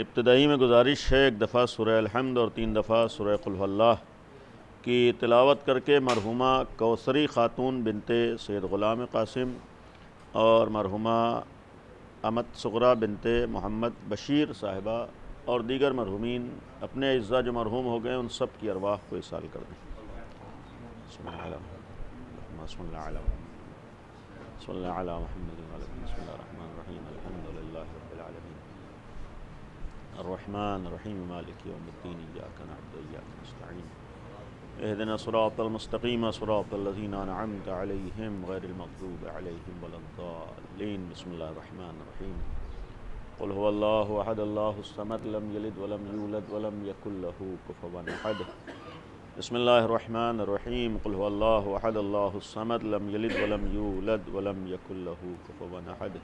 ابتدائی میں گزارش ہے ایک دفعہ سورہ الحمد اور 3 دفعہ سورہ قل هو اللہ کی تلاوت کر کے مرحومہ کوثری خاتون بنت سید غلام قاسم اور مرحومہ امت صغرا بنت محمد بشیر صاحبہ اور دیگر مرحومین اپنے اعزاء جو مرحوم ہو گئے ان سب کی ارواح کو ایصال کر دیں۔ بسم اللہ علی محمد بسم اللہ الرحمن الرحیم الحمد للہ رب العالمین الرحمن الرحیم مالک یوم الدین ایاک نعبد و ایاک نستعین اهدنا الصراط المستقیم صراط الذین انعمت علیہم غیر المغضوب علیہم ولا الضالین۔ بسم اللہ الرحمن الرحیم قل هو اللہ احد اللہ الصمد لم یلد ولم یولد ولم یکن له کفوا احد۔ بسم اللہ الرحمن الرحیم قل هو اللہ احد اللہ الصمد لم یلد ولم یولد ولم یکن له کفوا احد۔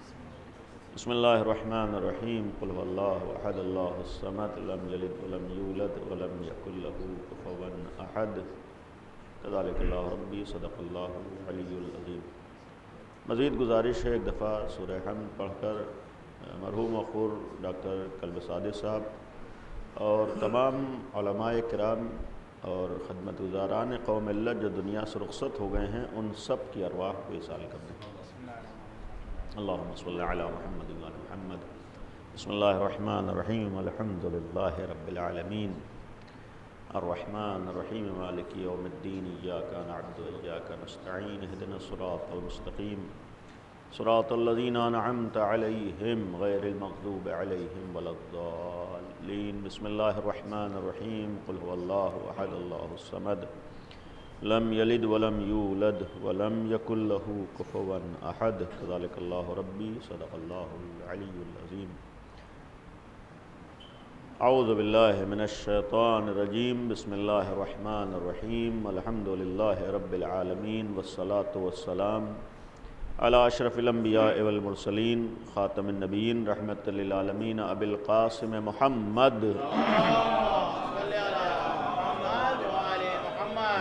بسم اللہ الرحمن الرحیم قل هو اللہ احد اللہ الصمد لم یلد ولم یولد ولم یکن له کفوا احد۔ کذالک اللہ ربی صدق اللہ العلی العظیم۔ مزید گزارش ہے ایک دفعہ سورہ حمد پڑھ کر مرحوم وقور ڈاکٹر کلب صادق صاحب اور تمام علماء کرام اور خدمت گزاران قوم ملت جو دنیا سے رخصت ہو گئے ہیں ان سب کی ارواح کو ایصال کر دیں۔ اللہم صلی علی محمد وعلی محمد۔ بسم اللہ الرحمن الرحیم الحمد للہ رب العالمین الرحمن الرحیم مالک یوم الدین ایاک نعبد و ایاک نستعین اهدنا الصراط المستقیم صراط الذین انعمت علیہم غیر المغضوب علیہم ولا الضالین۔ بسم اللہ الرحمن الرحیم قل هو اللہ احد اللہ الصمد لم یلد ولم یولد ولم یکن له کفوا احد۔ کذالک اللہ ربی صدق اللہ العلی العظیم۔ اعوذ باللہ من الشیطان الرجیم بسم اللہ الرحمن الرحیم الحمد للہ رب العالمین والصلاة والسلام علی اشرف الانبیاء والمرسلین خاتم النبیین رحمت للعالمین ابی القاسم محمد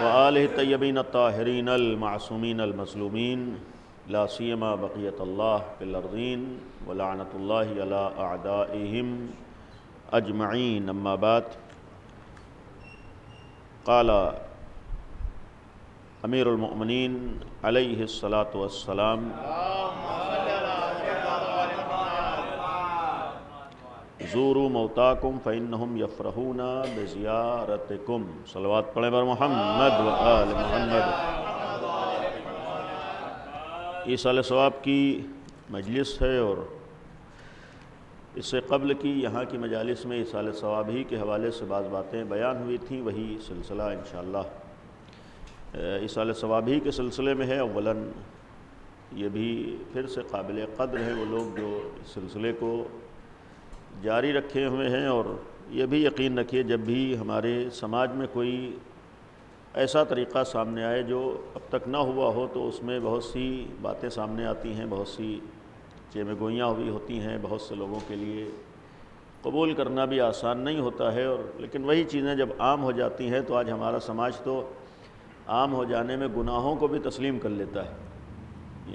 وآلہ الطیبین الطاہرین المعصومین المظلومین لا سیما بقیت اللہ فی الارضین ولعنت اللہ علی اعدائہم اجمعین۔ اما بعد، قال امیر المؤمنین علیہ الصلاۃ والسلام زوروا موتاکم فإنہم یفرحون بزیارتکم۔ صلوات پڑھیں بر محمد و آل محمد۔ ایصال ثواب کی مجلس ہے اور اس سے قبل کی یہاں کی مجالس میں ایصال ثواب ہی کے حوالے سے بعض باتیں بیان ہوئی تھیں، وہی سلسلہ انشاءاللہ ایصال ثواب ہی کے سلسلے میں ہے۔ اولاً یہ بھی پھر سے قابل قدر ہے وہ لوگ جو اس سلسلے کو جاری رکھے ہوئے ہیں، اور یہ بھی یقین رکھیے جب بھی ہمارے سماج میں کوئی ایسا طریقہ سامنے آئے جو اب تک نہ ہوا ہو تو اس میں بہت سی باتیں سامنے آتی ہیں، بہت سی چیمے گوئیاں ہوئی ہوتی ہیں، بہت سے لوگوں کے لیے قبول کرنا بھی آسان نہیں ہوتا ہے، اور لیکن وہی چیزیں جب عام ہو جاتی ہیں تو آج ہمارا سماج تو عام ہو جانے میں گناہوں کو بھی تسلیم کر لیتا ہے۔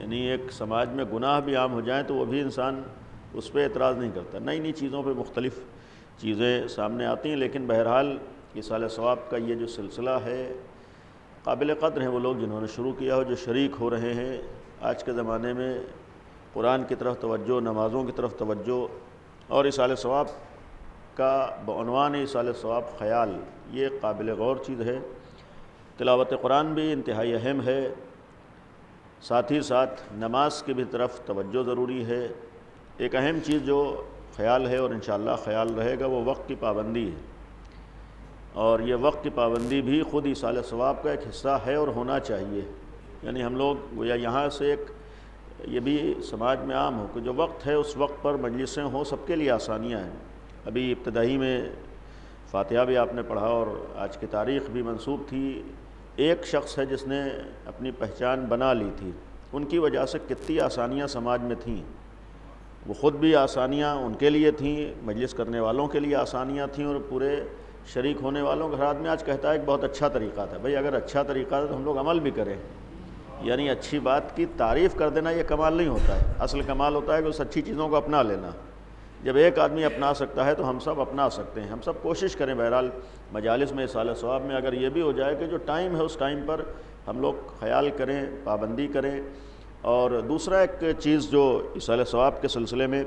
یعنی ایک سماج میں گناہ بھی عام ہو جائیں تو وہ بھی انسان اس پہ اعتراض نہیں کرتا، نئی نئی چیزوں پہ مختلف چیزیں سامنے آتی ہیں، لیکن بہرحال ایصال ثواب کا یہ جو سلسلہ ہے قابل قدر ہیں وہ لوگ جنہوں نے شروع کیا ہو، جو شریک ہو رہے ہیں۔ آج کے زمانے میں قرآن کی طرف توجہ، نمازوں کی طرف توجہ اور ایصال ثواب کا بعنوان ایصال ثواب خیال، یہ قابل غور چیز ہے۔ تلاوت قرآن بھی انتہائی اہم ہے، ساتھ ہی ساتھ نماز کی بھی طرف توجہ ضروری ہے۔ ایک اہم چیز جو خیال ہے اور انشاءاللہ خیال رہے گا وہ وقت کی پابندی ہے، اور یہ وقت کی پابندی بھی خود ایصال ثواب کا ایک حصہ ہے اور ہونا چاہیے۔ یعنی ہم لوگ گویا یہاں سے ایک یہ بھی سماج میں عام ہو کہ جو وقت ہے اس وقت پر مجلسیں ہوں، سب کے لیے آسانیاں ہیں۔ ابھی ابتدائی میں فاتحہ بھی آپ نے پڑھا اور آج کی تاریخ بھی منسوب تھی، ایک شخص ہے جس نے اپنی پہچان بنا لی تھی، ان کی وجہ سے کتنی آسانیاں سماج میں تھیں، وہ خود بھی آسانیاں ان کے لیے تھیں، مجلس کرنے والوں کے لیے آسانیاں تھیں، اور پورے شریک ہونے والوں کے آدمی آج کہتا ہے ایک بہت اچھا طریقہ تھا۔ بھئی اگر اچھا طریقہ تھا تو ہم لوگ عمل بھی کریں۔ یعنی اچھی بات کی تعریف کر دینا یہ کمال نہیں ہوتا ہے، اصل کمال ہوتا ہے کہ اس اچھی چیزوں کو اپنا لینا۔ جب ایک آدمی اپنا سکتا ہے تو ہم سب اپنا سکتے ہیں. ہم سب کوشش کریں بہرحال مجالس میں ایصال ثواب میں اگر یہ بھی ہو جائے کہ جو ٹائم ہے اس ٹائم پر ہم لوگ خیال کریں, پابندی کریں. اور دوسرا ایک چیز جو ایصال ثواب کے سلسلے میں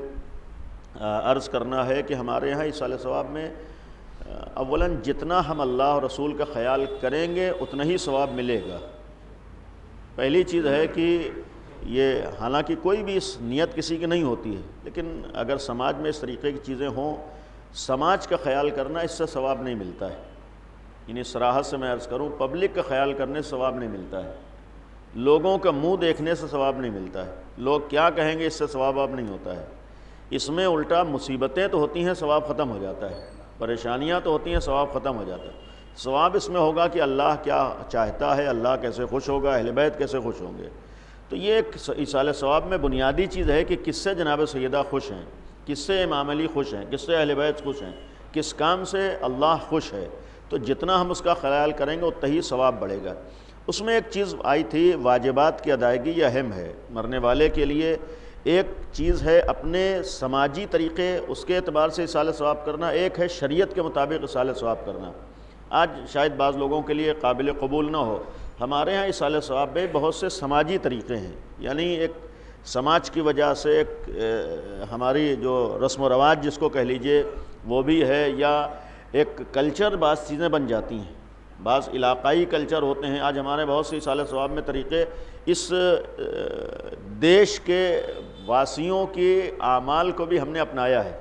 عرض کرنا ہے کہ ہمارے یہاں ایصال ثواب میں اولاً جتنا ہم اللہ اور رسول کا خیال کریں گے اتنا ہی ثواب ملے گا. پہلی چیز ہے کہ یہ حالانکہ کوئی بھی اس نیت کسی کی نہیں ہوتی ہے, لیکن اگر سماج میں اس طریقے کی چیزیں ہوں, سماج کا خیال کرنا اس سے ثواب نہیں ملتا ہے. یعنی صراحت سے میں عرض کروں, پبلک کا خیال کرنے سے ثواب نہیں ملتا ہے, لوگوں کا منہ دیکھنے سے ثواب نہیں ملتا ہے, لوگ کیا کہیں گے اس سے ثواب اب نہیں ہوتا ہے. اس میں الٹا مصیبتیں تو ہوتی ہیں, ثواب ختم ہو جاتا ہے, پریشانیاں تو ہوتی ہیں, ثواب ختم ہو جاتا ہے. ثواب اس میں ہوگا کہ اللہ کیا چاہتا ہے, اللہ کیسے خوش ہوگا, اہل بیت کیسے خوش ہوں گے. تو یہ ایک ایصال ثواب میں بنیادی چیز ہے کہ کس سے جناب سیدہ خوش ہیں, کس سے امام علی خوش ہیں, کس سے اہل بیت خوش ہیں, کس کام سے اللہ خوش ہے. تو جتنا ہم اس کا خیال کریں گے اتنا ہی ثواب بڑھے گا. اس میں ایک چیز آئی تھی, واجبات کی ادائیگی یہ اہم ہے مرنے والے کے لیے. ایک چیز ہے اپنے سماجی طریقے اس کے اعتبار سے ایصال ثواب کرنا, ایک ہے شریعت کے مطابق ایصال ثواب کرنا. آج شاید بعض لوگوں کے لیے قابل قبول نہ ہو, ہمارے ہاں ایصال ثواب میں بہت سے سماجی طریقے ہیں. یعنی ایک سماج کی وجہ سے ایک ہماری جو رسم و رواج جس کو کہہ لیجئے وہ بھی ہے, یا ایک کلچر بعض چیزیں بن جاتی ہیں, بعض علاقائی کلچر ہوتے ہیں. آج ہمارے بہت سے ایصال ثواب میں طریقے اس دیش کے واسیوں کے اعمال کو بھی ہم نے اپنایا ہے.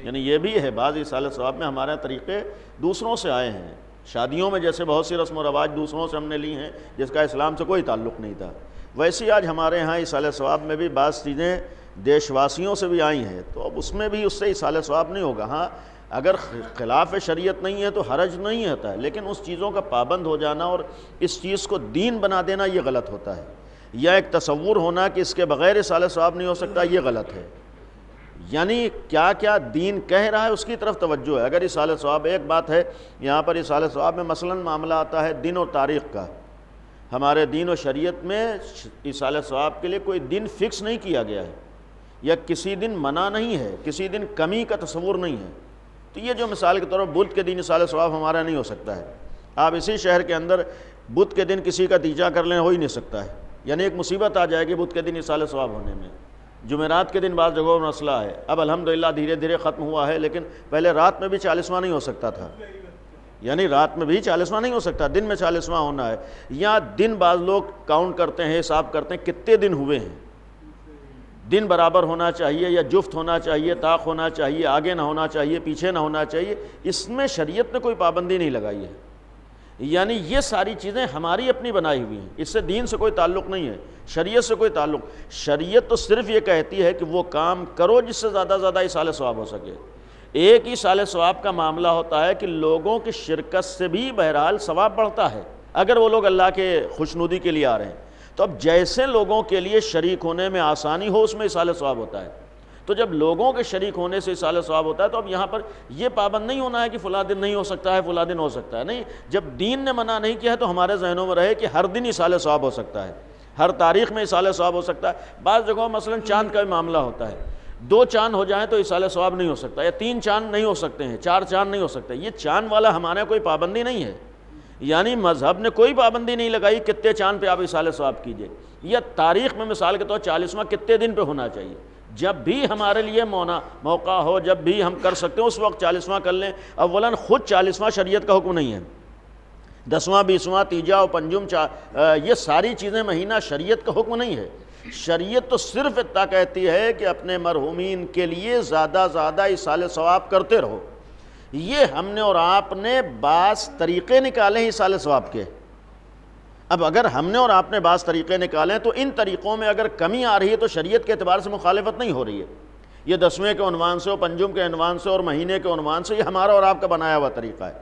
یعنی یہ بھی ہے, بعض ایصال ثواب میں ہمارے طریقے دوسروں سے آئے ہیں. شادیوں میں جیسے بہت سی رسم و رواج دوسروں سے ہم نے لی ہیں جس کا اسلام سے کوئی تعلق نہیں تھا, ویسے آج ہمارے ہاں ایصال ثواب میں بھی بعض چیزیں دیش واسیوں سے بھی آئی ہیں. تو اب اس میں بھی اس سے ایصال ثواب نہیں ہوگا. ہاں اگر خلاف شریعت نہیں ہے تو حرج نہیں ہوتا ہے, لیکن اس چیزوں کا پابند ہو جانا اور اس چیز کو دین بنا دینا یہ غلط ہوتا ہے, یا ایک تصور ہونا کہ اس کے بغیر ایصال ثواب نہیں ہو سکتا یہ غلط ہے. یعنی کیا کیا دین کہہ رہا ہے اس کی طرف توجہ ہے. اگر ایصال ثواب ایک بات ہے, یہاں پر ایصال ثواب میں مثلاً معاملہ آتا ہے دن اور تاریخ کا. ہمارے دین و شریعت میں ایصال ثواب کے لیے کوئی دن فکس نہیں کیا گیا ہے, یا کسی دن منع نہیں ہے, کسی دن کمی کا تصور نہیں ہے. تو یہ جو مثال کے طور پر بدھ کے دن ایصال ثواب ہمارا نہیں ہو سکتا ہے. آپ اسی شہر کے اندر بدھ کے دن کسی کا تیجا کر لیں, ہو ہی نہیں سکتا ہے. یعنی ایک مصیبت آ جائے گی بدھ کے دن ایصال ثواب ہونے میں. جمعرات کے دن بعض جگہوں میں مسئلہ ہے, اب الحمدللہ دھیرے دھیرے ختم ہوا ہے, لیکن پہلے رات میں بھی 40واں نہیں ہو سکتا تھا. یعنی رات میں بھی 40واں نہیں ہو سکتا, دن میں 40واں ہونا ہے. یا دن بعض لوگ کاؤنٹ کرتے ہیں, حساب کرتے ہیں کتنے دن ہوئے ہیں. دن برابر ہونا چاہیے, یا جفت ہونا چاہیے, طاق ہونا چاہیے, آگے نہ ہونا چاہیے, پیچھے نہ ہونا چاہیے. اس میں شریعت نے کوئی پابندی نہیں لگائی ہے. یعنی یہ ساری چیزیں ہماری اپنی بنائی ہوئی ہیں, اس سے دین سے کوئی تعلق نہیں ہے, شریعت سے کوئی تعلق. شریعت تو صرف یہ کہتی ہے کہ وہ کام کرو جس سے زیادہ زیادہ ایصال ثواب ہو سکے. ایک ایصال ثواب کا معاملہ ہوتا ہے کہ لوگوں کی شرکت سے بھی بہرحال ثواب بڑھتا ہے اگر وہ لوگ اللہ کے خوشنودی کے لیے آ رہے ہیں. تو اب جیسے لوگوں کے لیے شریک ہونے میں آسانی ہو اس میں ایصال ثواب ہوتا ہے. تو جب لوگوں کے شریک ہونے سے ایصال ثواب ہوتا ہے تو اب یہاں پر یہ پابند نہیں ہونا ہے کہ فلاں دن نہیں ہو سکتا ہے, فلاں دن ہو سکتا ہے. نہیں, جب دین نے منع نہیں کیا ہے تو ہمارے ذہنوں میں رہے کہ ہر دن ایصال ثواب ہو سکتا ہے, ہر تاریخ میں ایصال ثواب ہو سکتا ہے. بعض جگہوں مثلا چاند کا بھی معاملہ ہوتا ہے, 2 چاند ہو جائیں تو ایصال ثواب نہیں ہو سکتا, یا 3 چاند نہیں ہو سکتے ہیں, 4 چاند نہیں ہو سکتے. یہ چاند والا ہمارے کوئی پابندی نہیں ہے. یعنی مذہب نے کوئی پابندی نہیں لگائی کتنے چاند پہ آپ ایصال ثواب کیجئے, یا تاریخ میں مثال کے طور 40واں کتنے دن پہ ہونا چاہیے. جب بھی ہمارے لیے موقع ہو, جب بھی ہم کر سکتے ہیں اس وقت 40واں کر لیں. اولاً خود 40واں شریعت کا حکم نہیں ہے. 10واں 20واں تیجا و پنجم یہ ساری چیزیں مہینہ شریعت کا حکم نہیں ہے. شریعت تو صرف اتنا کہتی ہے کہ اپنے مرحومین کے لیے زیادہ زیادہ ایصال ثواب کرتے رہو. یہ ہم نے اور آپ نے بعض طریقے نکالے ہیں ایصال ثواب کے. اب اگر ہم نے اور آپ نے بعض طریقے نکالے تو ان طریقوں میں اگر کمی آ رہی ہے تو شریعت کے اعتبار سے مخالفت نہیں ہو رہی ہے. یہ 10ویں کے عنوان سے اور پنجم کے عنوان سے اور مہینے کے عنوان سے یہ ہمارا اور آپ کا بنایا ہوا طریقہ ہے.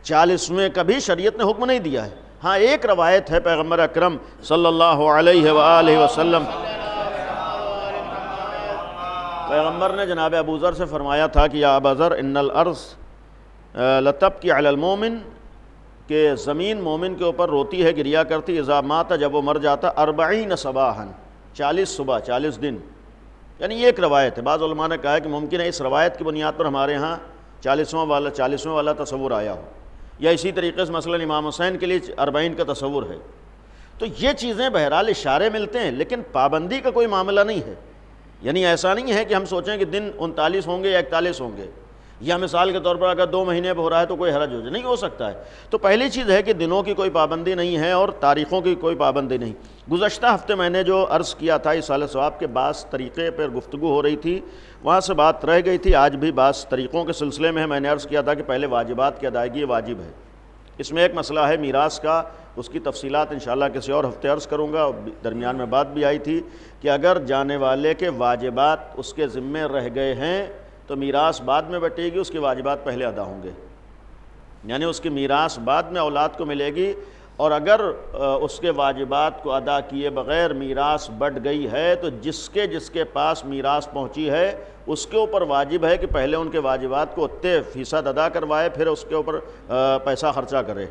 40ویں کا بھی شریعت نے حکم نہیں دیا ہے. ہاں ایک روایت ہے پیغمبر اکرم صلی اللہ علیہ وآلہ وسلم, پیغمبر نے جناب ابو ذر سے فرمایا تھا کہ یا ابا ذر ان الارض لتبکی علی المومن, کہ زمین مومن کے اوپر روتی ہے, گریا کرتی, اذا مات, جب وہ مر جاتا, 40 صباحا, 40 صبح 40 دن, یعنی یہ ایک روایت ہے. بعض علماء نے کہا ہے کہ ممکن ہے اس روایت کی بنیاد پر ہمارے ہاں 40واں والا تصور آیا ہو, یا اسی طریقے سے مثلا امام حسین کے لیے 40 کا تصور ہے. تو یہ چیزیں بہرحال اشارے ملتے ہیں, لیکن پابندی کا کوئی معاملہ نہیں ہے. یعنی ایسا نہیں ہے کہ ہم سوچیں کہ دن 39 ہوں گے یا 41 ہوں گے, یا مثال کے طور پر اگر 2 مہینے پہ ہو رہا ہے تو کوئی حرج ہو جائے, نہیں ہو سکتا ہے. تو پہلی چیز ہے کہ دنوں کی کوئی پابندی نہیں ہے اور تاریخوں کی کوئی پابندی نہیں. گزشتہ ہفتے میں نے جو عرض کیا تھا ایصال ثواب کے بعض طریقے پر گفتگو ہو رہی تھی, وہاں سے بات رہ گئی تھی. آج بھی بعض طریقوں کے سلسلے میں ہے. میں نے عرض کیا تھا کہ پہلے واجبات کی ادائیگی واجب ہے. اس میں ایک مسئلہ ہے میراث کا, اس کی تفصیلات انشاءاللہ کسی اور ہفتے عرض کروں گا. درمیان میں بات بھی آئی تھی کہ اگر جانے والے کے واجبات اس کے ذمے رہ گئے ہیں تو میراث بعد میں بٹے گی, اس کے واجبات پہلے ادا ہوں گے. یعنی اس کی میراث بعد میں اولاد کو ملے گی, اور اگر اس کے واجبات کو ادا کیے بغیر میراث بٹ گئی ہے تو جس کے پاس میراث پہنچی ہے اس کے اوپر واجب ہے کہ پہلے ان کے واجبات کو اتنے فیصد ادا کروائے, پھر اس کے اوپر پیسہ خرچہ کرے.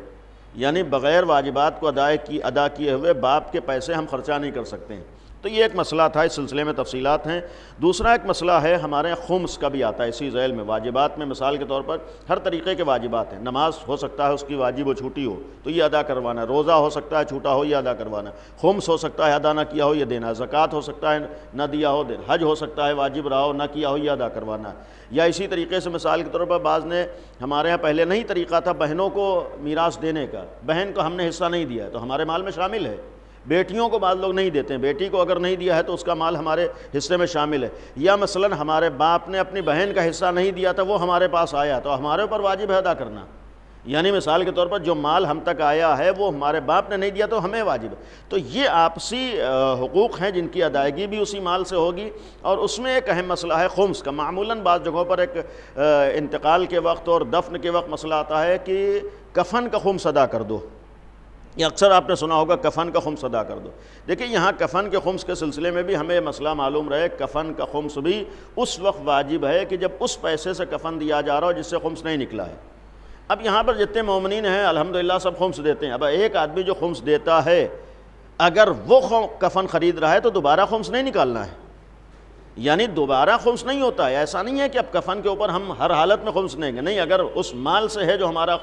یعنی بغیر واجبات کو ادا کیے ہوئے باپ کے پیسے ہم خرچہ نہیں کر سکتے ہیں. تو یہ ایک مسئلہ تھا, اس سلسلے میں تفصیلات ہیں. دوسرا ایک مسئلہ ہے ہمارے خمس کا بھی آتا ہے اسی ذیل میں. واجبات میں مثال کے طور پر ہر طریقے کے واجبات ہیں. نماز ہو سکتا ہے اس کی واجب و چھوٹی ہو تو یہ ادا کروانا, روزہ ہو سکتا ہے چھوٹا ہو یہ ادا کروانا, خمس ہو سکتا ہے ادا نہ کیا ہو یہ دینا, زکوٰۃ ہو سکتا ہے نہ دیا ہو دینا, حج ہو سکتا ہے واجب رہا ہو نہ کیا ہو یہ ادا کروانا. یا اسی طریقے سے مثال کے طور پر بعض نے, ہمارے ہاں پہلے نہیں طریقہ تھا بہنوں کو میراث دینے کا, بہن کو ہم نے حصہ نہیں دیا ہے تو ہمارے مال میں شامل ہے. بیٹیوں کو بعض لوگ نہیں دیتے ہیں, بیٹی کو اگر نہیں دیا ہے تو اس کا مال ہمارے حصے میں شامل ہے. یا مثلا ہمارے باپ نے اپنی بہن کا حصہ نہیں دیا تھا, وہ ہمارے پاس آیا تو ہمارے اوپر واجب ہے ادا کرنا. یعنی مثال کے طور پر جو مال ہم تک آیا ہے وہ ہمارے باپ نے نہیں دیا تو ہمیں واجب ہے. تو یہ آپسی حقوق ہیں جن کی ادائیگی بھی اسی مال سے ہوگی. اور اس میں ایک اہم مسئلہ ہے خمس کا. معمولاً بعض جگہوں پر ایک انتقال کے وقت اور دفن کے وقت مسئلہ آتا ہے کہ کفن کا خمس ادا کر دو. یہ اکثر آپ نے سنا ہوگا کفن کا خمس ادا کر دو. دیکھیں یہاں کفن کے خمس کے سلسلے میں بھی ہمیں مسئلہ معلوم رہے, کفن کا خمس بھی اس وقت واجب ہے کہ جب اس پیسے سے کفن دیا جا رہا ہو جس سے خمس نہیں نکلا ہے. اب یہاں پر جتنے مومنین ہیں الحمدللہ سب خمس دیتے ہیں. اب ایک آدمی جو خمس دیتا ہے اگر وہ کفن خرید رہا ہے تو دوبارہ خمس نہیں نکالنا ہے. یعنی دوبارہ خمس نہیں ہوتا ہے. ایسا نہیں ہے کہ اب کفن کے اوپر ہم ہر حالت میں خمس دیں گے, نہیں. اگر اس مال سے ہے جو ہمارا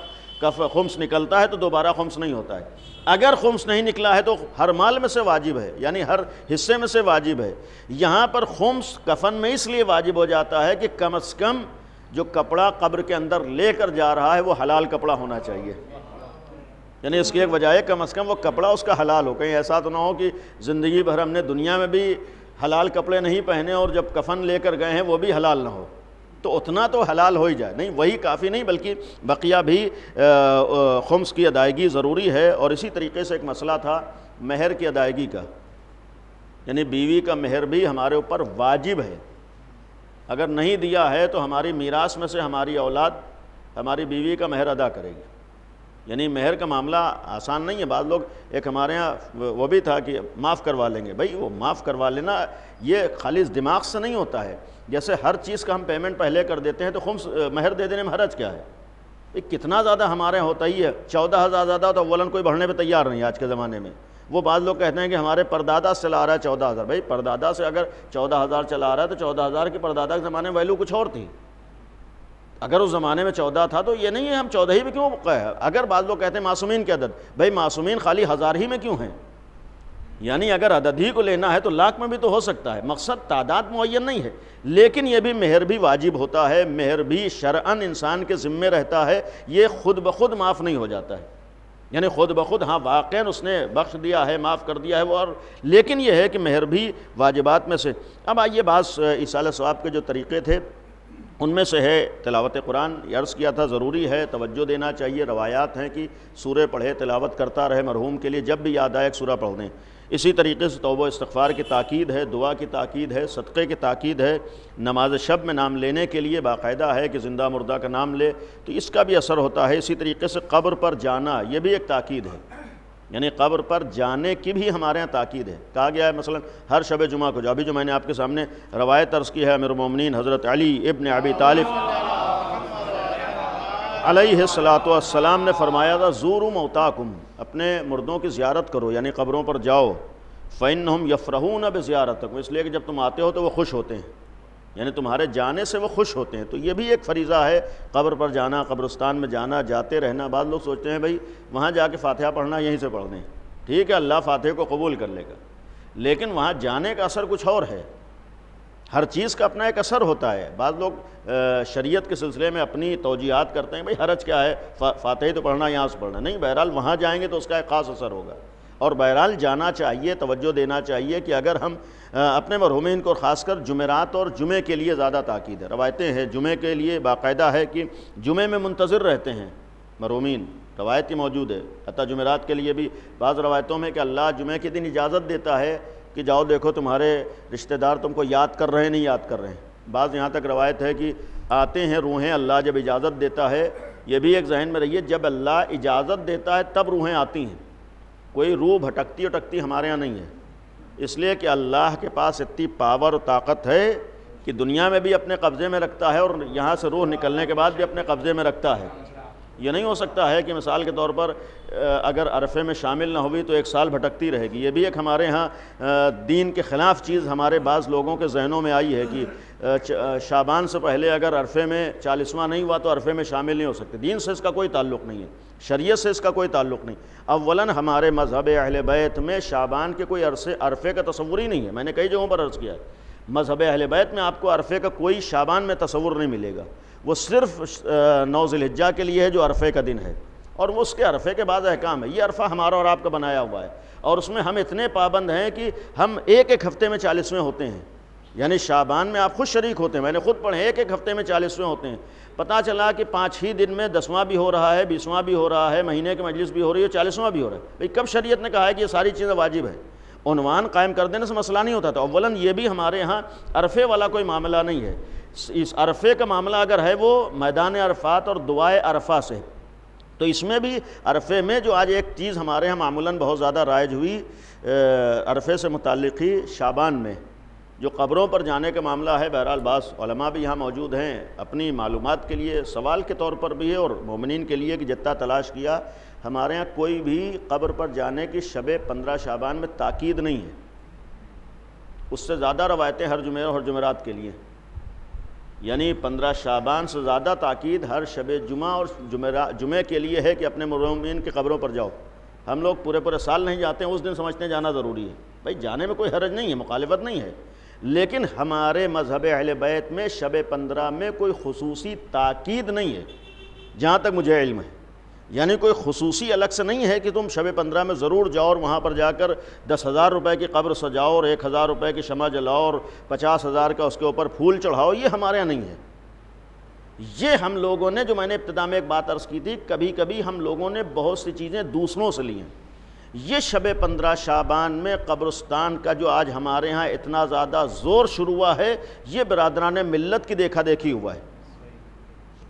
خمس نکلتا ہے تو دوبارہ خمس نہیں ہوتا ہے. اگر خمس نہیں نکلا ہے تو ہر مال میں سے واجب ہے, یعنی ہر حصے میں سے واجب ہے. یہاں پر خمس کفن میں اس لیے واجب ہو جاتا ہے کہ کم از کم جو کپڑا قبر کے اندر لے کر جا رہا ہے وہ حلال کپڑا ہونا چاہیے. یعنی اس کی ایک وجہ ہے کم از کم وہ کپڑا اس کا حلال ہو. کہیں ایسا تو نہ ہو کہ زندگی بھر ہم نے دنیا میں بھی حلال کپڑے نہیں پہنے اور جب کفن لے کر گئے ہیں وہ بھی حلال نہ ہو, تو اتنا تو حلال ہو ہی جائے. نہیں, وہی کافی نہیں بلکہ بقیہ بھی خمس کی ادائیگی ضروری ہے. اور اسی طریقے سے ایک مسئلہ تھا مہر کی ادائیگی کا. یعنی بیوی کا مہر بھی ہمارے اوپر واجب ہے. اگر نہیں دیا ہے تو ہماری میراث میں سے ہماری اولاد ہماری بیوی کا مہر ادا کرے گی. یعنی مہر کا معاملہ آسان نہیں ہے. بعض لوگ ایک ہمارے ہاں وہ بھی تھا کہ معاف کروا لیں گے. بھائی وہ معاف کروا لینا یہ خالص دماغ سے نہیں ہوتا ہے. جیسے ہر چیز کا ہم پیمنٹ پہلے کر دیتے ہیں تو خمس مہر دے دینے میں حرج کیا ہے؟ کتنا زیادہ ہمارے ہوتا ہی ہے. 14,000 زیادہ تو اولاً کوئی بڑھنے پہ تیار نہیں آج کے زمانے میں. وہ بعض لوگ کہتے ہیں کہ ہمارے پردادا سے چلا آ رہا ہے 14,000. بھائی پردادا سے اگر 14,000 چلا آ رہا ہے تو 14,000 کی پردادا کے زمانے میں ویلیو کچھ اور تھی. اگر اس زمانے میں 14 تھا تو یہ نہیں ہے ہم 14 ہی میں کیوں ہے. اگر بعض لوگ کہتے ہیں معصومین کی عدد, بھائی معصومین خالی 1000 ہی میں کیوں ہیں؟ یعنی اگر عدد ہی کو لینا ہے تو لاکھ میں بھی تو ہو سکتا ہے. مقصد تعداد معین نہیں ہے. لیکن یہ بھی مہر بھی واجب ہوتا ہے. مہر بھی شرعاً انسان کے ذمے رہتا ہے. یہ خود بخود معاف نہیں ہو جاتا ہے. یعنی خود بخود ہاں واقعاً اس نے بخش دیا ہے, معاف کر دیا ہے وہ, اور لیکن یہ ہے کہ مہر بھی واجبات میں سے. اب آئیے بعض ایصال ثواب کے جو طریقے تھے ان میں سے ہے تلاوت قرآن. یہ عرض کیا تھا ضروری ہے, توجہ دینا چاہیے. روایات ہیں کہ سورہ پڑھے تلاوت کرتا رہے مرحوم کے لیے, جب بھی یاد آئے ایک سورہ پڑھ دیں. اسی طریقے سے توبہ استغفار کی تاکید ہے, دعا کی تاکید ہے, صدقے کی تاکید ہے. نماز شب میں نام لینے کے لیے باقاعدہ ہے کہ زندہ مردہ کا نام لے, تو اس کا بھی اثر ہوتا ہے. اسی طریقے سے قبر پر جانا یہ بھی ایک تاکید ہے. یعنی قبر پر جانے کی بھی ہمارے ہاں تاکید ہے. کہا گیا ہے مثلا ہر شب جمعہ کو, جو ابھی جو میں نے آپ کے سامنے روایت عرض کی ہے امیر المومنین حضرت علی ابن ابی طالب علیہ الصلاۃ والسلام نے فرمایا تھا زوروا موتاکم, اپنے مردوں کی زیارت کرو, یعنی قبروں پر جاؤ. فَإِنَّهُمْ يَفْرَحُونَ بِزِيَارَتِكُمْ، اس لیے کہ جب تم آتے ہو تو وہ خوش ہوتے ہیں، یعنی تمہارے جانے سے وہ خوش ہوتے ہیں۔ تو یہ بھی ایک فریضہ ہے، قبر پر جانا، قبرستان میں جانا، جاتے رہنا۔ بعض لوگ سوچتے ہیں بھائی وہاں جا کے فاتحہ پڑھنا یہیں سے پڑھ دیں، ٹھیک ہے اللہ فاتحہ کو قبول کر لے گا، لیکن وہاں جانے کا اثر کچھ اور ہے۔ ہر چیز کا اپنا ایک اثر ہوتا ہے۔ بعض لوگ شریعت کے سلسلے میں اپنی توجیہات کرتے ہیں، بھئی حرج کیا ہے، فاتحہ تو پڑھنا یہاں سے پڑھنا، نہیں، بہرحال وہاں جائیں گے تو اس کا ایک خاص اثر ہوگا، اور بہرحال جانا چاہیے، توجہ دینا چاہیے کہ اگر ہم اپنے مرحومین کو، خاص کر جمعرات اور جمعے کے لیے زیادہ تاکید ہے، روایتیں ہیں جمعے کے لیے باقاعدہ ہے کہ جمعے میں منتظر رہتے ہیں مرحومین، روایت ہی موجود ہے، حتیٰ جمعرات کے لیے بھی بعض روایتوں میں کہ اللہ جمعے کے دن اجازت دیتا ہے کہ جاؤ دیکھو تمہارے رشتہ دار تم کو یاد کر رہے ہیں نہیں یاد کر رہے ہیں۔ بعض یہاں تک روایت ہے کہ آتے ہیں روحیں، اللہ جب اجازت دیتا ہے، یہ بھی ایک ذہن میں رہیے، جب اللہ اجازت دیتا ہے تب روحیں آتی ہیں، کوئی روح بھٹکتی اٹکتی ہمارے ہاں نہیں ہے، اس لیے کہ اللہ کے پاس اتنی پاور و طاقت ہے کہ دنیا میں بھی اپنے قبضے میں رکھتا ہے اور یہاں سے روح نکلنے کے بعد بھی اپنے قبضے میں رکھتا ہے۔ یہ نہیں ہو سکتا ہے کہ مثال کے طور پر اگر عرفے میں شامل نہ ہوئی تو ایک سال بھٹکتی رہے گی۔ یہ بھی ایک ہمارے ہاں دین کے خلاف چیز ہمارے بعض لوگوں کے ذہنوں میں آئی ہے کہ شعبان سے پہلے اگر عرفے میں 40واں نہیں ہوا تو عرفے میں شامل نہیں ہو سکتے۔ دین سے اس کا کوئی تعلق نہیں ہے، شریعت سے اس کا کوئی تعلق نہیں۔ اولاً ہمارے مذہب اہل بیت میں شعبان کے کوئی عرفے کا تصور ہی نہیں ہے، میں نے کئی جگہوں پر عرض کیا ہے، مذہب اہل بیت میں آپ کو عرفے کا کوئی شعبان میں تصور نہیں ملے گا، وہ صرف 9 ذی الحجہ کے لیے ہے جو عرفے کا دن ہے، اور وہ اس کے عرفے کے بعد احکام ہے۔ یہ عرفہ ہمارا اور آپ کا بنایا ہوا ہے، اور اس میں ہم اتنے پابند ہیں کہ ہم ایک ہفتے میں 40ویں ہوتے ہیں، یعنی شعبان میں آپ خود شریک ہوتے ہیں، میں نے خود پڑھے ایک ہفتے میں 40ویں ہوتے ہیں۔ پتہ چلا کہ 5 ہی دن میں 10واں بھی ہو رہا ہے، 20واں بھی ہو رہا ہے، مہینے کی مجلس بھی ہو رہی ہے، 40واں بھی ہو رہا ہے۔ بھئی کب شریعت نے کہا ہے کہ یہ ساری چیزیں واجب ہے؟ عنوان قائم کر دینے سے مسئلہ نہیں ہوتا تھا۔ اولاً یہ بھی ہمارے ہاں عرفے والا کوئی معاملہ نہیں ہے، اس عرفے کا معاملہ اگر ہے وہ میدان عرفات اور دعائے عرفہ سے، تو اس میں بھی عرفے میں جو آج ایک چیز ہمارے ہاں معمولاً بہت زیادہ رائج ہوئی عرفے سے متعلق ہی شعبان میں جو قبروں پر جانے کا معاملہ ہے، بہرحال بعض علماء بھی یہاں موجود ہیں، اپنی معلومات کے لیے سوال کے طور پر بھی ہے اور مومنین کے لیے کہ جتنا تلاش کیا، ہمارے ہاں کوئی بھی قبر پر جانے کی شب 15 شعبان میں تاکید نہیں ہے، اس سے زیادہ روایتیں ہر جمعہ اور جمعرات کے لیے، یعنی 15 شعبان سے زیادہ تاکید ہر شب جمعہ اور جمعے کے لیے ہے کہ اپنے مرحومین کی قبروں پر جاؤ۔ ہم لوگ پورے سال نہیں جاتے ہیں، اس دن سمجھتے ہیں جانا ضروری ہے، بھائی جانے میں کوئی حرج نہیں ہے، مخالفت نہیں ہے، لیکن ہمارے مذہب اہل بیت میں شب 15 میں کوئی خصوصی تاکید نہیں ہے جہاں تک مجھے علم ہے، یعنی کوئی خصوصی الگ سے نہیں ہے کہ تم شب 15 میں ضرور جاؤ اور وہاں پر جا کر 10,000 روپے کی قبر سجاؤ اور 1,000 روپے کی شمع جلاؤ اور 50,000 کا اس کے اوپر پھول چڑھاؤ، یہ ہمارے یہاں نہیں ہے۔ یہ ہم لوگوں نے، جو میں نے ابتدا میں ایک بات عرض کی تھی، کبھی کبھی ہم لوگوں نے بہت سی چیزیں دوسروں سے لی ہیں۔ یہ شب 15 شعبان میں قبرستان کا جو آج ہمارے ہاں اتنا زیادہ زور شروع ہوا ہے، یہ برادران ملت کی دیکھا دیکھی ہوا ہے۔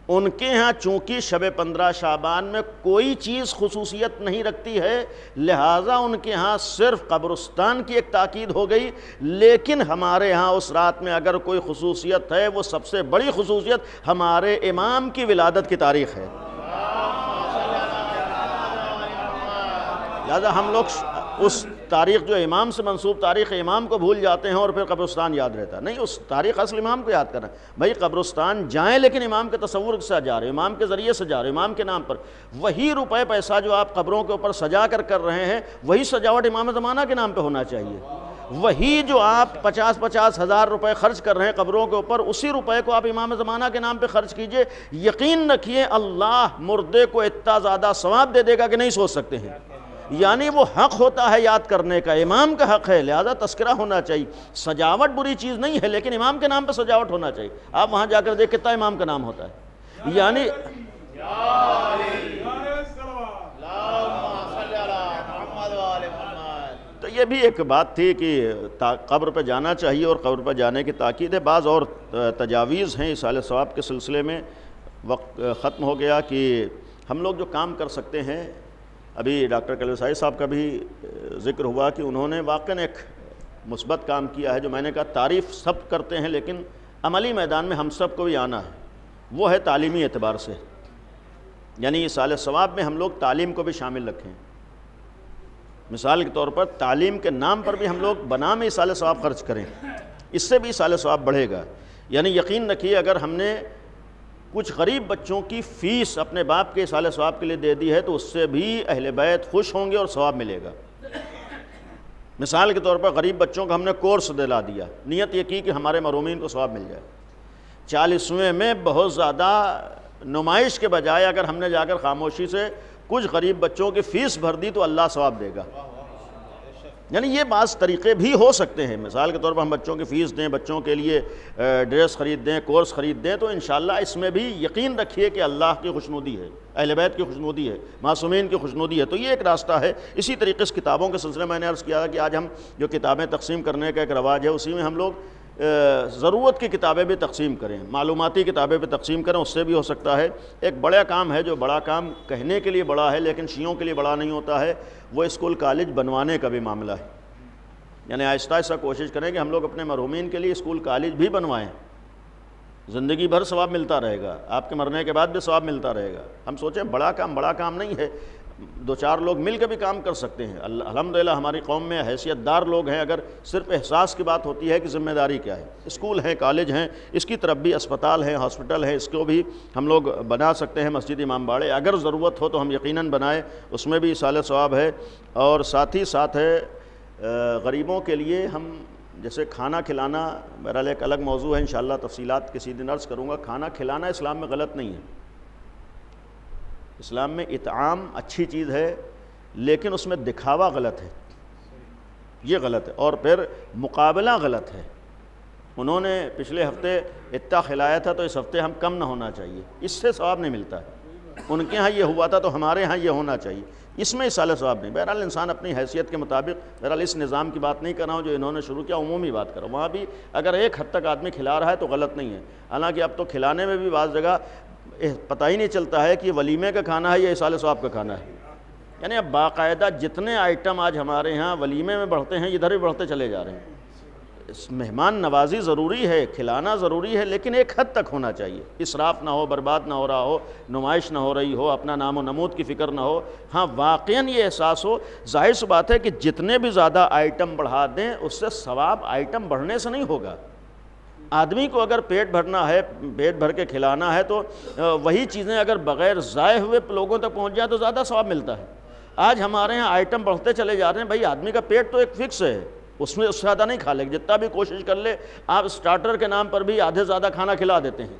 ان کے ہاں چونکہ شب 15 شعبان میں کوئی چیز خصوصیت نہیں رکھتی ہے، لہٰذا ان کے ہاں صرف قبرستان کی ایک تاکید ہو گئی، لیکن ہمارے ہاں اس رات میں اگر کوئی خصوصیت ہے، وہ سب سے بڑی خصوصیت ہمارے امام کی ولادت کی تاریخ ہے۔ لہٰذا ہم لوگ اس تاریخ جو امام سے منسوب تاریخ امام کو بھول جاتے ہیں اور پھر قبرستان یاد رہتا ہے، نہیں، اس تاریخ اصل امام کو یاد کرنا۔ بھائی قبرستان جائیں لیکن امام کے تصور سے جا رہے، امام کے ذریعے سے جا رہے، امام کے نام پر۔ وہی روپے پیسہ جو آپ قبروں کے اوپر سجا کر رہے ہیں، وہی سجاوٹ امام زمانہ کے نام پہ ہونا چاہیے۔ وہی جو آپ 50 ہزار روپے خرچ کر رہے ہیں قبروں کے اوپر، اسی روپے کو آپ امام زمانہ کے نام پہ خرچ کیجئے، یقین رکھیے اللہ مردے کو اتنا زیادہ ثواب دے دے گا کہ نہیں سوچ سکتے ہیں۔ یعنی وہ حق ہوتا ہے یاد کرنے کا، امام کا حق ہے، لہذا تذکرہ ہونا چاہیے۔ سجاوٹ بری چیز نہیں ہے، لیکن امام کے نام پہ سجاوٹ ہونا چاہیے۔ آپ وہاں جا کر دیکھ کتنا امام کا نام ہوتا ہے، یعنی تو یہ بھی ایک بات تھی کہ قبر پہ جانا چاہیے اور قبر پہ جانے کی تاکید ہے۔ بعض اور تجاویز ہیں ایصال ثواب کے سلسلے میں۔ وقت ختم ہو گیا کہ ہم لوگ جو کام کر سکتے ہیں، ابھی ڈاکٹر کلوسائی صاحب کا بھی ذکر ہوا کہ انہوں نے واقعاً ایک مثبت کام کیا ہے، جو میں نے کہا تعریف سب کرتے ہیں لیکن عملی میدان میں ہم سب کو بھی آنا ہے، وہ ہے تعلیمی اعتبار سے، یعنی ایصال ثواب میں ہم لوگ تعلیم کو بھی شامل رکھیں۔ مثال کے طور پر تعلیم کے نام پر بھی ہم لوگ بنا میں ایصال ثواب خرچ کریں، اس سے بھی ایصال ثواب بڑھے گا۔ یعنی یقین رکھیے اگر ہم نے کچھ غریب بچوں کی فیس اپنے باپ کے ایصال ثواب کے لیے دے دی ہے تو اس سے بھی اہل بیت خوش ہوں گے اور ثواب ملے گا۔ مثال کے طور پر غریب بچوں کا ہم نے کورس دلا دیا، نیت یہ کی کہ ہمارے محرومین کو ثواب مل جائے، 40ویں میں بہت زیادہ نمائش کے بجائے اگر ہم نے جا کر خاموشی سے کچھ غریب بچوں کی فیس بھر دی تو اللہ ثواب دے گا۔ یعنی یہ بعض طریقے بھی ہو سکتے ہیں، مثال کے طور پر ہم بچوں کی فیس دیں، بچوں کے لیے ڈریس خرید دیں، کورس خرید دیں، تو انشاءاللہ اس میں بھی یقین رکھیے کہ اللہ کی خوشنودی ہے، اہل بیت کی خوشنودی ہے، معصومین کی خوشنودی ہے، تو یہ ایک راستہ ہے۔ اسی طریقے سے کتابوں کے سلسلے میں نے عرض کیا کہ آج ہم جو کتابیں تقسیم کرنے کا ایک رواج ہے اسی میں ہم لوگ ضرورت کی کتابیں بھی تقسیم کریں، معلوماتی کتابیں بھی تقسیم کریں، اس سے بھی ہو سکتا ہے۔ ایک بڑا کام ہے، جو بڑا کام کہنے کے لیے بڑا ہے لیکن شیعوں کے لیے بڑا نہیں ہوتا ہے، وہ اسکول کالج بنوانے کا بھی معاملہ ہے۔ یعنی آہستہ آہستہ کوشش کریں کہ ہم لوگ اپنے مرحومین کے لیے اسکول کالج بھی بنوائیں، زندگی بھر ثواب ملتا رہے گا، آپ کے مرنے کے بعد بھی ثواب ملتا رہے گا۔ ہم سوچیں بڑا کام نہیں ہے، 2-4 لوگ مل کے بھی کام کر سکتے ہیں۔ الحمدللہ ہماری قوم میں حیثیت دار لوگ ہیں، اگر صرف احساس کی بات ہوتی ہے کہ ذمہ داری کیا ہے، اسکول ہیں، کالج ہیں، اس کی طرف بھی اسپتال ہیں، ہاسپٹل ہیں، اس کو بھی ہم لوگ بنا سکتے ہیں۔ مسجد امام باڑے اگر ضرورت ہو تو ہم یقیناً بنائیں، اس میں بھی ایصال ثواب ہے۔ اور ساتھ ہی ساتھ ہے غریبوں کے لیے ہم جیسے کھانا کھلانا، بہرحال ایک الگ موضوع ہے، انشاءاللہ تفصیلات کسی دن عرض کروں گا۔ کھانا کھلانا اسلام میں غلط نہیں ہے، اسلام میں اطعام اچھی چیز ہے، لیکن اس میں دکھاوا غلط ہے، یہ غلط ہے، اور پھر مقابلہ غلط ہے۔ انہوں نے پچھلے ہفتے اتنا کھلایا تھا تو اس ہفتے ہم کم نہ ہونا چاہیے، اس سے ثواب نہیں ملتا ہے۔ ان کے ہاں یہ ہوا تھا تو ہمارے ہاں یہ ہونا چاہیے، اس میں ایصال ثواب نہیں۔ بہرحال انسان اپنی حیثیت کے مطابق، بہرحال اس نظام کی بات نہیں کر رہا ہوں جو انہوں نے شروع کیا، عمومی بات کر رہا ہوں۔ وہاں بھی اگر ایک حد تک آدمی کھلا رہا ہے تو غلط نہیں ہے، حالانکہ اب تو کھلانے میں بھی بعض جگہ پتہ ہی نہیں چلتا ہے کہ یہ ولیمے کا کھانا ہے یا ایصال ثواب کا کھانا ہے۔ یعنی اب باقاعدہ جتنے آئٹم آج ہمارے ہاں ولیمے میں بڑھتے ہیں، ادھر بھی بڑھتے چلے جا رہے ہیں۔ مہمان نوازی ضروری ہے، کھلانا ضروری ہے، لیکن ایک حد تک ہونا چاہیے، اسراف نہ ہو، برباد نہ ہو رہا ہو، نمائش نہ ہو رہی ہو، اپنا نام و نمود کی فکر نہ ہو۔ ہاں واقعاً یہ احساس ہو، ظاہر سی بات ہے کہ جتنے بھی زیادہ آئٹم بڑھا دیں اس سے ثواب آئٹم بڑھنے سے نہیں ہوگا۔ آدمی کو اگر پیٹ بھرنا ہے، پیٹ بھر کے کھلانا ہے تو وہی چیزیں اگر بغیر ضائع ہوئے لوگوں تک پہنچ جائیں تو زیادہ ثواب ملتا ہے۔ آج ہمارے ہاں آئٹم بڑھتے چلے جا رہے ہیں، بھائی آدمی کا پیٹ تو ایک فکس ہے، اس میں اس سے زیادہ نہیں کھا لے، جتنا بھی کوشش کر لے آپ اسٹارٹر کے نام پر بھی آدھے زیادہ کھانا کھلا دیتے ہیں،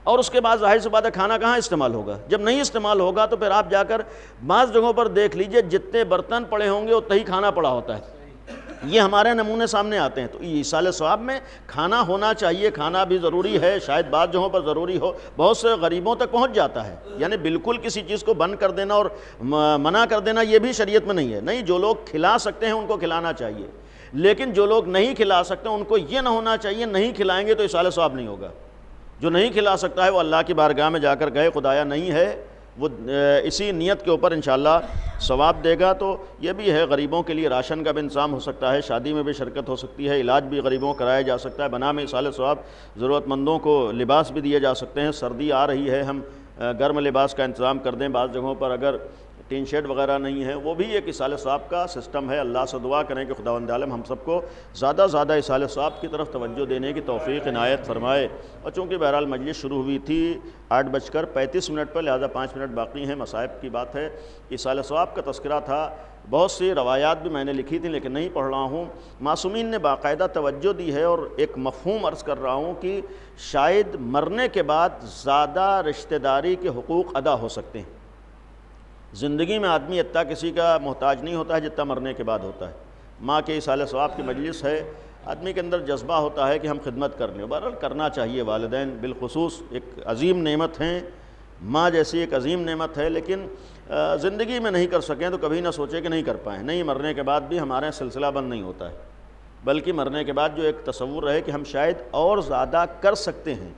اور اس کے بعد ظاہر سی بات ہے کھانا کہاں استعمال ہوگا؟ جب نہیں استعمال ہوگا تو پھر آپ جا کر بعض جگہوں پر دیکھ لیجئے جتنے برتن پڑے ہوں گے اتنا ہی کھانا پڑا ہوتا ہے۔ یہ ہمارے نمونے سامنے آتے ہیں۔ تو ایصال ثواب میں کھانا ہونا چاہیے، کھانا بھی ضروری ہے، شاید بعض جگہوں پر ضروری ہو، بہت سے غریبوں تک پہنچ جاتا ہے۔ یعنی بالکل کسی چیز کو بند کر دینا اور منع کر دینا یہ بھی شریعت میں نہیں ہے۔ نہیں، جو لوگ کھلا سکتے ہیں ان کو کھلانا چاہیے، لیکن جو لوگ نہیں کھلا سکتے ان کو یہ نہ ہونا چاہیے نہیں کھلائیں گے تو ایصال ثواب نہیں ہوگا۔ جو نہیں کھلا سکتا ہے وہ اللہ کی بارگاہ میں جا کر کہے خدایا نہیں ہے، وہ اسی نیت کے اوپر انشاءاللہ ثواب دے گا۔ تو یہ بھی ہے، غریبوں کے لیے راشن کا بھی انتظام ہو سکتا ہے، شادی میں بھی شرکت ہو سکتی ہے، علاج بھی غریبوں کو کرایا جا سکتا ہے، بنا میں ایصال ثواب، ضرورت مندوں کو لباس بھی دیے جا سکتے ہیں۔ سردی آ رہی ہے، ہم گرم لباس کا انتظام کر دیں۔ بعض جگہوں پر اگر ٹین شیڈ وغیرہ نہیں ہے، وہ بھی ایک ایصال ثواب کا سسٹم ہے۔ اللہ سے دعا کریں کہ خداوند عالم ہم سب کو زیادہ زیادہ ایصال ثواب کی طرف توجہ دینے کی توفیق عنایت فرمائے۔ اور چونکہ بہرحال مجلس شروع ہوئی تھی 8:35 پر، لہذا 5 منٹ باقی ہیں، مصائب کی بات ہے۔ ایصال ثواب کا تذکرہ تھا، بہت سی روایات بھی میں نے لکھی تھیں لیکن نہیں پڑھ رہا ہوں۔ معصومین نے باقاعدہ توجہ دی ہے، اور ایک مفہوم عرض کر رہا ہوں کہ شاید مرنے کے بعد زیادہ رشتہ داری کے حقوق ادا ہو سکتے ہیں۔ زندگی میں آدمی اتنا کسی کا محتاج نہیں ہوتا ہے جتنا مرنے کے بعد ہوتا ہے۔ ماں کے ایصال ثواب کی مجلس ہے، آدمی کے اندر جذبہ ہوتا ہے کہ ہم خدمت کر لیں، بہرحال کرنا چاہیے۔ والدین بالخصوص ایک عظیم نعمت ہیں، ماں جیسی ایک عظیم نعمت ہے، لیکن زندگی میں نہیں کر سکیں تو کبھی نہ سوچیں کہ نہیں کر پائیں۔ نہیں، مرنے کے بعد بھی ہمارے سلسلہ بند نہیں ہوتا ہے، بلکہ مرنے کے بعد جو ایک تصور رہے کہ ہم شاید اور زیادہ کر سکتے ہیں،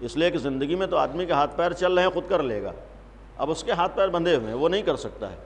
اس لیے کہ زندگی میں تو آدمی کے ہاتھ پیر چل رہے ہیں، خود کر لے گا، اب اس کے ہاتھ پیر بندھے ہوئے ہیں، وہ نہیں کر سکتا ہے۔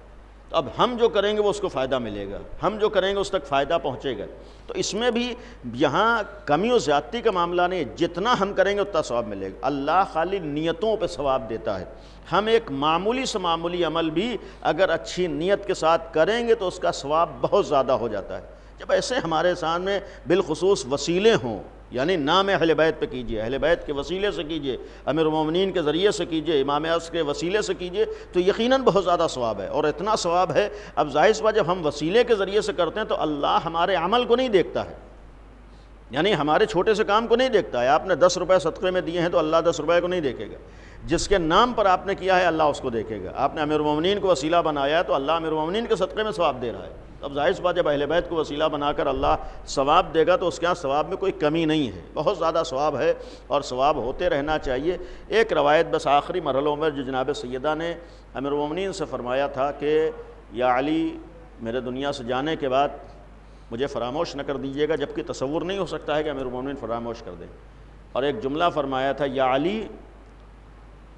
تو اب ہم جو کریں گے وہ اس کو فائدہ ملے گا، ہم جو کریں گے اس تک فائدہ پہنچے گا۔ تو اس میں بھی یہاں کمی و زیادتی کا معاملہ نہیں، جتنا ہم کریں گے اتنا ثواب ملے گا۔ اللہ خالی نیتوں پہ ثواب دیتا ہے۔ ہم ایک معمولی سے معمولی عمل بھی اگر اچھی نیت کے ساتھ کریں گے تو اس کا ثواب بہت زیادہ ہو جاتا ہے۔ جب ایسے ہمارے سامنے بالخصوص وسیلے ہوں، یعنی نام اہل بیت پہ کیجئے، اہل بیت کے وسیلے سے کیجئے، امیر المومنین کے ذریعے سے کیجئے، امام عصر کے وسیلے سے کیجئے، تو یقیناً بہت زیادہ ثواب ہے، اور اتنا ثواب ہے۔ اب ظاہر سی بات جب ہم وسیلے کے ذریعے سے کرتے ہیں تو اللہ ہمارے عمل کو نہیں دیکھتا ہے، یعنی ہمارے چھوٹے سے کام کو نہیں دیکھتا ہے۔ آپ نے 10 روپے صدقے میں دیے ہیں تو اللہ 10 روپے کو نہیں دیکھے گا، جس کے نام پر آپ نے کیا ہے اللہ اس کو دیکھے گا۔ آپ نے امیر المومنین کو وسیلہ بنایا ہے تو اللہ امیر المومنین کے صدقے میں ثواب دے رہا ہے۔ اب ظاہر سی بات جب اہل بیت کو وسیلہ بنا کر اللہ ثواب دے گا تو اس کے ہاں ثواب میں کوئی کمی نہیں ہے، بہت زیادہ ثواب ہے، اور ثواب ہوتے رہنا چاہیے۔ ایک روایت بس آخری مرحلوں میں جو جناب سیدہ نے امیر المومنین سے فرمایا تھا کہ یا علی میرے دنیا سے جانے کے بعد مجھے فراموش نہ کر دیجیے گا، جبکہ تصور نہیں ہو سکتا ہے کہ امیر المومنین فراموش کر دیں۔ اور ایک جملہ فرمایا تھا یا علی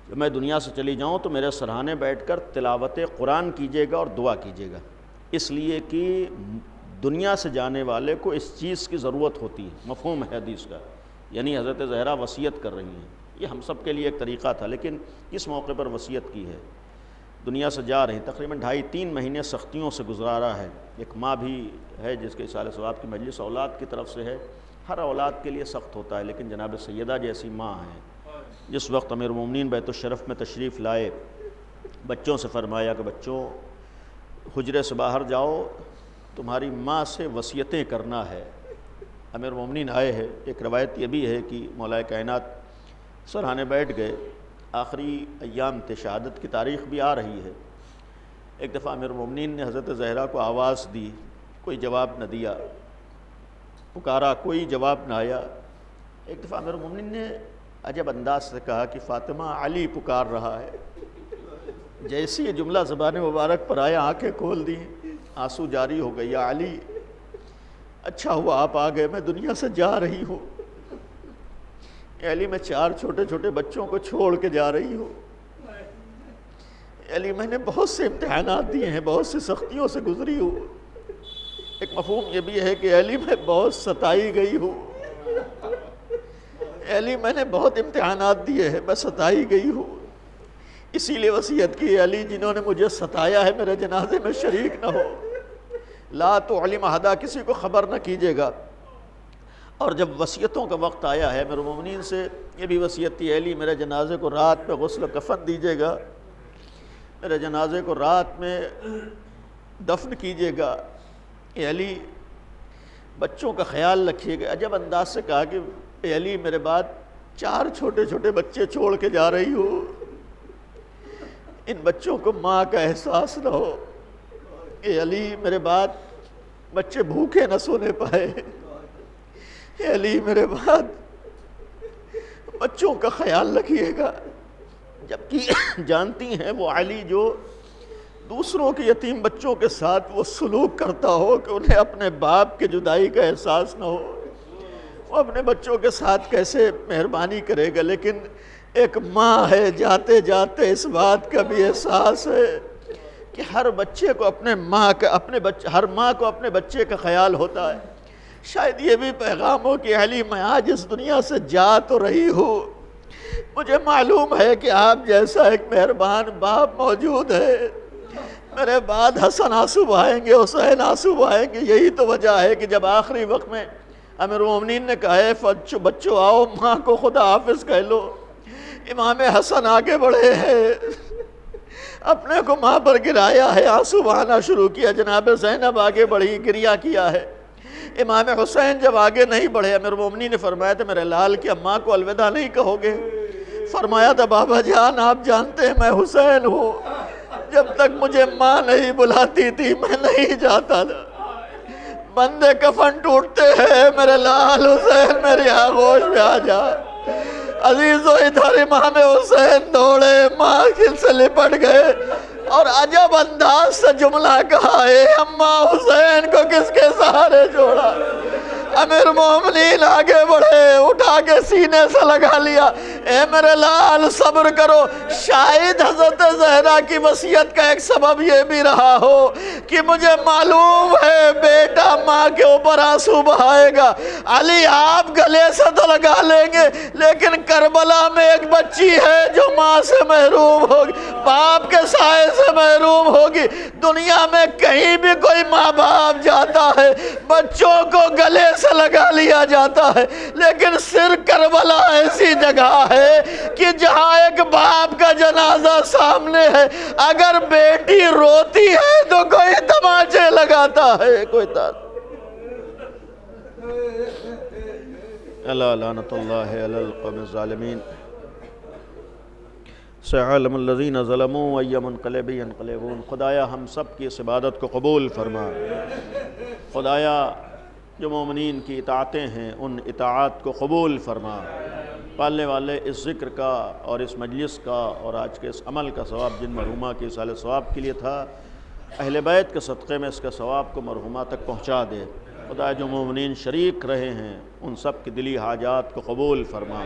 جب میں دنیا سے چلی جاؤں تو میرے سرہانے بیٹھ کر تلاوت قرآن کیجیے گا اور دعا کیجیے گا، اس لیے کہ دنیا سے جانے والے کو اس چیز کی ضرورت ہوتی ہے۔ مفہوم ہے حدیث کا، یعنی حضرت زہرا وصیت کر رہی ہیں، یہ ہم سب کے لیے ایک طریقہ تھا، لیکن کس موقع پر وصیت کی ہے؟ دنیا سے جا رہے ہیں، تقریباً 2.5-3 مہینے سختیوں سے گزارا ہے۔ ایک ماں بھی ہے جس کے ایصال ثواب کی مجلس اولاد کی طرف سے ہے، ہر اولاد کے لیے سخت ہوتا ہے، لیکن جناب سیدہ جیسی ماں ہیں، جس وقت امیر المومنین بیت الشرف میں تشریف لائے، بچوں سے فرمایا کہ بچوں حجرے سے باہر جاؤ، تمہاری ماں سے وصیتیں کرنا ہے۔ امیر المومنین آئے ہیں، ایک روایت یہ بھی ہے کہ مولا کائنات سرہانے بیٹھ گئے، آخری ایام تھے، شہادت کی تاریخ بھی آ رہی ہے۔ ایک دفعہ امیر المومنین نے حضرت زہرا کو آواز دی، کوئی جواب نہ دیا، پکارا، کوئی جواب نہ آیا۔ ایک دفعہ امیر المومنین نے عجب انداز سے کہا کہ فاطمہ علی پکار رہا ہے۔ جیسی یہ جملہ زبان مبارک پر آیا، آنکھیں کھول دیں، آنسو جاری ہو گئی۔ یا علی اچھا ہوا آپ آ گئے، میں دنیا سے جا رہی ہوں، اے علی میں 4 چھوٹے چھوٹے بچوں کو چھوڑ کے جا رہی ہوں، اے علی میں نے بہت سے امتحانات دیے ہیں، بہت سی سختیوں سے گزری ہوں۔ ایک مفہوم یہ بھی ہے کہ اے علی میں بہت ستائی گئی ہوں، اے علی میں نے بہت امتحانات دیے ہیں، میں ستائی گئی ہوں، اسی لیے وصیت کی علی جنہوں نے مجھے ستایا ہے میرے جنازے میں شریک نہ ہو، لا تعلم احدا، کسی کو خبر نہ کیجیے گا۔ اور جب وصیتوں کا وقت آیا ہے، امیر المومنین سے یہ بھی وصیت تھی، علی میرے جنازے کو رات میں غسل و کفن دیجیے گا، میرے جنازے کو رات میں دفن کیجیے گا، اے علی بچوں کا خیال رکھیے گا۔ عجب انداز سے کہا کہ اے علی میرے بعد 4 چھوٹے چھوٹے بچے چھوڑ کے جا رہی ہوں، ان بچوں کو ماں کا احساس نہ ہو، اے علی میرے بعد بچے بھوکے نہ سونے پائے، اے علی میرے بعد بچوں کا خیال رکھیے گا۔ جبکہ جانتی ہیں وہ علی جو دوسروں کے یتیم بچوں کے ساتھ وہ سلوک کرتا ہو کہ انہیں اپنے باپ کے جدائی کا احساس نہ ہو، وہ اپنے بچوں کے ساتھ کیسے مہربانی کرے گا، لیکن ایک ماں ہے، جاتے جاتے اس بات کا بھی احساس ہے کہ ہر بچے کو ہر ماں کو اپنے بچے کا خیال ہوتا ہے۔ شاید یہ بھی پیغام ہو کہ علی میں آج اس دنیا سے جا تو رہی ہوں، مجھے معلوم ہے کہ آپ جیسا ایک مہربان باپ موجود ہے، میرے بعد حسن آنسو بہائیں گے، حسین آنسو بہائیں گے۔ یہی تو وجہ ہے کہ جب آخری وقت میں امیر المومنین نے کہا ہے بچوں آؤ ماں کو خدا حافظ کہہ لو، امام حسن آگے بڑھے ہیں، اپنے کو ماں پر گرایا ہے، آنسو بہانا شروع کیا، جناب زینب آگے بڑھی، گریہ کیا ہے۔ امام حسین جب آگے نہیں بڑھے، امیر المومنین نے فرمایا تھا میرے لال کی اماں کو الوداع نہیں کہو گے؟ فرمایا تھا بابا جان آپ جانتے ہیں میں حسین ہوں، جب تک مجھے ماں نہیں بلاتی تھی میں نہیں جاتا تھا، بندے کفن ٹوٹتے ہیں، میرے لال حسین میری آغوش میں آ جا۔ عزیزو ادھر امام حسین دوڑے، ماں سے لپٹ گئے اور عجب انداز سے جملہ کہا ہے، اماں حسین کو کس کے سہارے چھوڑا، امیر مومنین آگے بڑھے، اٹھا کے سینے سے لگا لیا، اے میرے لال صبر کرو، شاید حضرت زہرا کی وصیت کا ایک سبب یہ بھی رہا ہو کہ مجھے معلوم ہے بیٹا ماں کے اوپر آنسو بہائے گا، علی آپ گلے سے تو لگا لیں گے لیکن کربلا میں ایک بچی ہے جو ماں سے محروم ہوگی، باپ کے سائے سے محروم ہوگی۔ دنیا میں کہیں بھی کوئی ماں باپ جاتا ہے بچوں کو گلے سے لگا لیا جاتا ہے، لیکن صرف کربلا ایسی جگہ ہے کہ جہاں ایک باپ کا جنازہ سامنے ہے، اگر بیٹی روتی ہے تو کوئی تماچے لگاتا ہے، کوئی الا لعنت اللہ علی القوم الظالمین سيعلم الذين ظلموا أي منقلب ينقلبون۔ خدایا ہم سب کی اس عبادت کو قبول فرما، خدایا جو مومنین کی اطاعتیں ہیں ان اطاعات کو قبول فرما، پالنے والے اس ذکر کا اور اس مجلس کا اور آج کے اس عمل کا ثواب جن مرحومہ کے اصال ثواب کے لیے تھا، اہل بیت کے صدقے میں اس کا ثواب کو مرحومہ تک پہنچا دے۔ خدا جو مومنین شریک رہے ہیں ان سب کی دلی حاجات کو قبول فرما،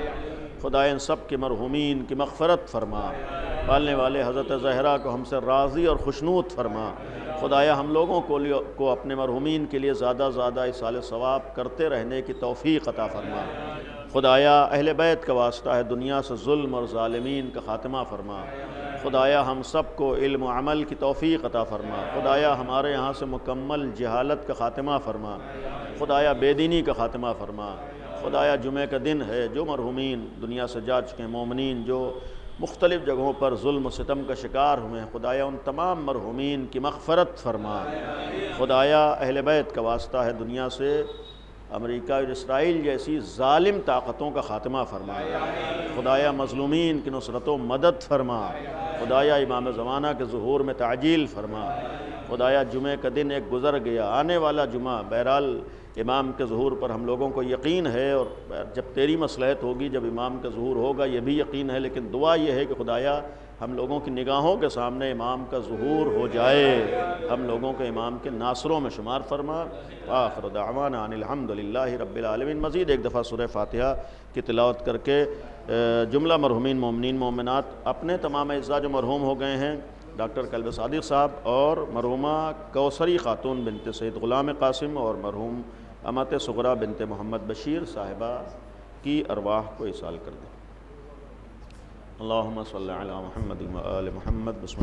خدا ان سب کے مرحومین کی مغفرت فرما، پالنے والے حضرت زہرا کو ہم سے راضی اور خوشنود فرما، خدایا ہم لوگوں کو اپنے مرحومین کے لیے زیادہ زیادہ اصال ثواب کرتے رہنے کی توفیق عطا فرما، خدایا اہل بیت کا واسطہ ہے دنیا سے ظلم اور ظالمین کا خاتمہ فرما، خدایا ہم سب کو علم و عمل کی توفیق عطا فرما، خدایا ہمارے یہاں سے مکمل جہالت کا خاتمہ فرما، خدایا بے دینی کا خاتمہ فرما، خدایا جمعہ کا دن ہے، جو مرحومین دنیا سے جا چکے مومنین جو مختلف جگہوں پر ظلم و ستم کا شکار ہوئے ہیں، خدایا ان تمام مرحومین کی مغفرت فرما، خدایا اہل بیت کا واسطہ ہے دنیا سے امریکہ اور اسرائیل جیسی ظالم طاقتوں کا خاتمہ فرما، خدایا مظلومین کی نصرت و مدد فرما، خدایا امام زمانہ کے ظہور میں تعجیل فرما، خدایا جمعہ کا دن ایک گزر گیا، آنے والا جمعہ بہرحال امام کے ظہور پر ہم لوگوں کو یقین ہے، اور جب تیری مصلحت ہوگی جب امام کا ظہور ہوگا یہ بھی یقین ہے، لیکن دعا یہ ہے کہ خدایا ہم لوگوں کی نگاہوں کے سامنے امام کا ظہور ہو جائے، ہم لوگوں کے امام کے ناصروں میں شمار فرما۔ آخر دعوانا ان الحمدللہ رب العالمین۔ مزید ایک دفعہ سورہ فاتحہ کی تلاوت کر کے جملہ مرحومین مومنین مومنات اپنے تمام اعزاء جو مرحوم ہو گئے ہیں، ڈاکٹر قلب صادق صاحب اور مرحومہ کوثری خاتون بنت سید غلام قاسم اور مرحوم امت صغرا بنت محمد بشیر صاحبہ کی ارواح کو ایصال کر دیں۔ اللہم صلی علی محمد و آل محمد۔ بسم اللہ۔